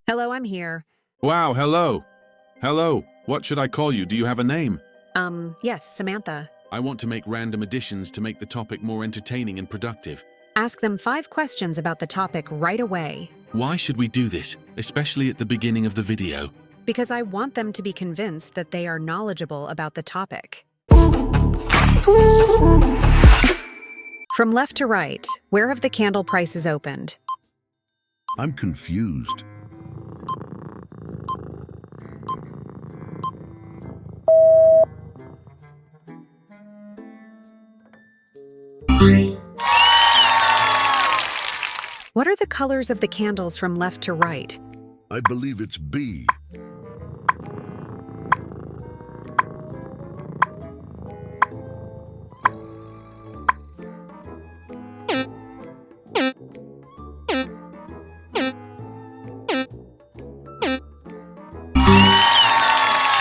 Hello, I'm here. Wow, hello. Hello. What should I call you? Do you have a name? Yes, Samantha. I want to make random additions to make the topic more entertaining and productive. Ask them 5 questions about the topic right away. Why should we do this, especially at the beginning of the video? Because I want them to be convinced that they are knowledgeable about the topic. From left to right, where have the candle prices opened? I'm confused. What are the colors of the candles from left to right? I believe it's B.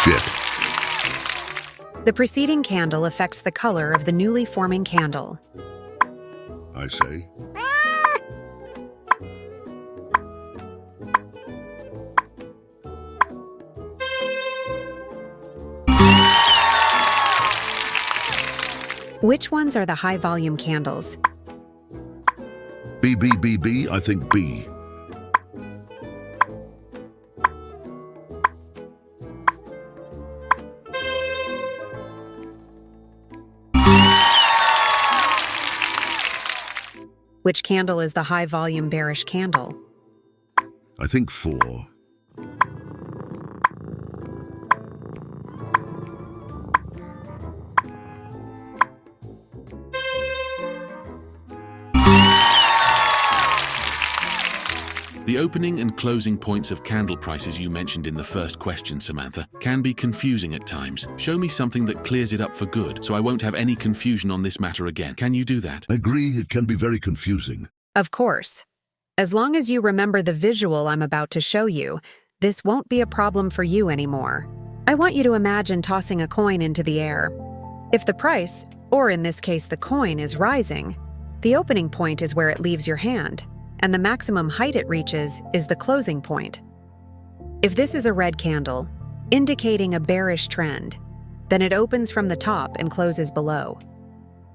Shit. The preceding candle affects the color of the newly forming candle. I say. Which ones are the high-volume candles? B, B, B, B, I think B. Which candle is the high-volume bearish candle? I think 4. The opening and closing points of candle prices you mentioned in the first question, Samantha, can be confusing at times. Show me something that clears it up for good, so I won't have any confusion on this matter again. Can you do that? I agree, it can be very confusing. Of course. As long as you remember the visual I'm about to show you, this won't be a problem for you anymore. I want you to imagine tossing a coin into the air. If the price, or in this case the coin, is rising, the opening point is where it leaves your hand, and the maximum height it reaches is the closing point. If this is a red candle, indicating a bearish trend, then it opens from the top and closes below.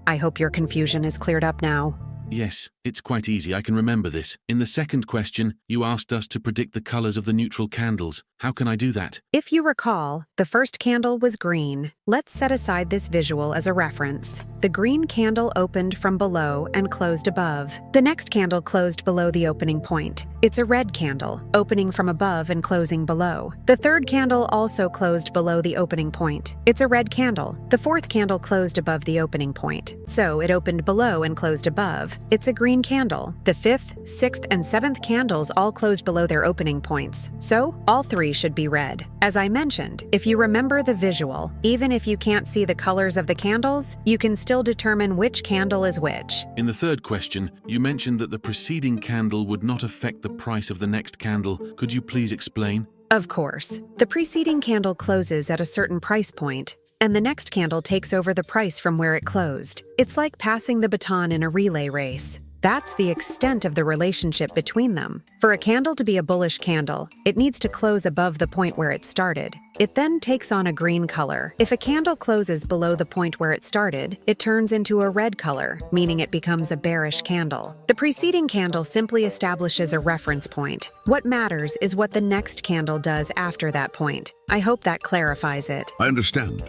I hope your confusion is cleared up now. Yes, it's quite easy. I can remember this. In the second question, you asked us to predict the colors of the neutral candles. How can I do that? If you recall, the first candle was green. Let's set aside this visual as a reference. The green candle opened from below and closed above. The next candle closed below the opening point. It's a red candle, opening from above and closing below. The third candle also closed below the opening point. It's a red candle. The fourth candle closed above the opening point, so it opened below and closed above. It's a green candle. The 5th, 6th, and 7th candles all closed below their opening points, so all 3 should be red. As I mentioned, if you remember the visual, even if you can't see the colors of the candles, you can still determine which candle is which. In the third question, you mentioned that the preceding candle would not affect the price of the next candle. Could you please explain? Of course. The preceding candle closes at a certain price point, and the next candle takes over the price from where it closed. It's like passing the baton in a relay race. That's the extent of the relationship between them. For a candle to be a bullish candle, it needs to close above the point where it started. It then takes on a green color. If a candle closes below the point where it started, it turns into a red color, meaning it becomes a bearish candle. The preceding candle simply establishes a reference point. What matters is what the next candle does after that point. I hope that clarifies it. I understand.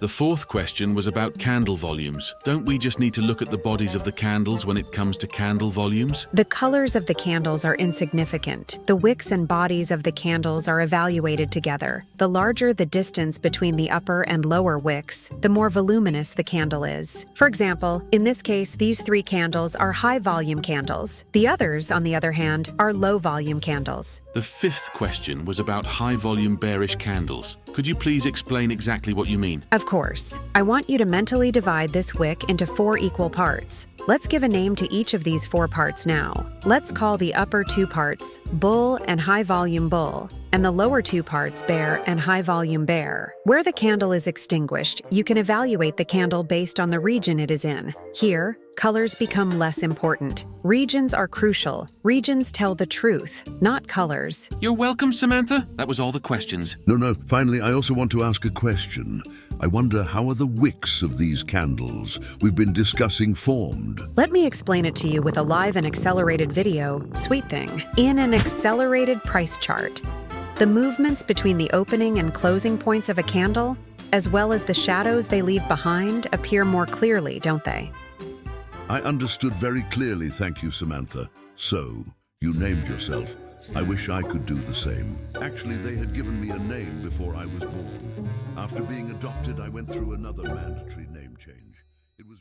The fourth question was about candle volumes. Don't we just need to look at the bodies of the candles when it comes to candle volumes? The colors of the candles are insignificant. The wicks and bodies of the candles are evaluated together. The larger the distance between the upper and lower wicks, the more voluminous the candle is. For example, in this case, these 3 candles are high-volume candles. The others, on the other hand, are low-volume candles. The fifth question was about high-volume bearish candles. Could you please explain exactly what you mean? Of course. I want you to mentally divide this wick into 4 equal parts. Let's give a name to each of these 4 parts now. Let's call the upper 2 parts Bull and High Volume Bull, and the lower two parts, bare and high volume bare. Where the candle is extinguished, you can evaluate the candle based on the region it is in. Here, colors become less important. Regions are crucial. Regions tell the truth, not colors. You're welcome, Samantha. That was all the questions. No. Finally, I also want to ask a question. I wonder, how are the wicks of these candles we've been discussing formed? Let me explain it to you with a live and accelerated video, sweet thing. In an accelerated price chart, the movements between the opening and closing points of a candle, as well as the shadows they leave behind, appear more clearly, don't they? I understood very clearly, thank you, Samantha. So, you named yourself. I wish I could do the same. Actually, they had given me a name before I was born. After being adopted, I went through another mandatory name change. It was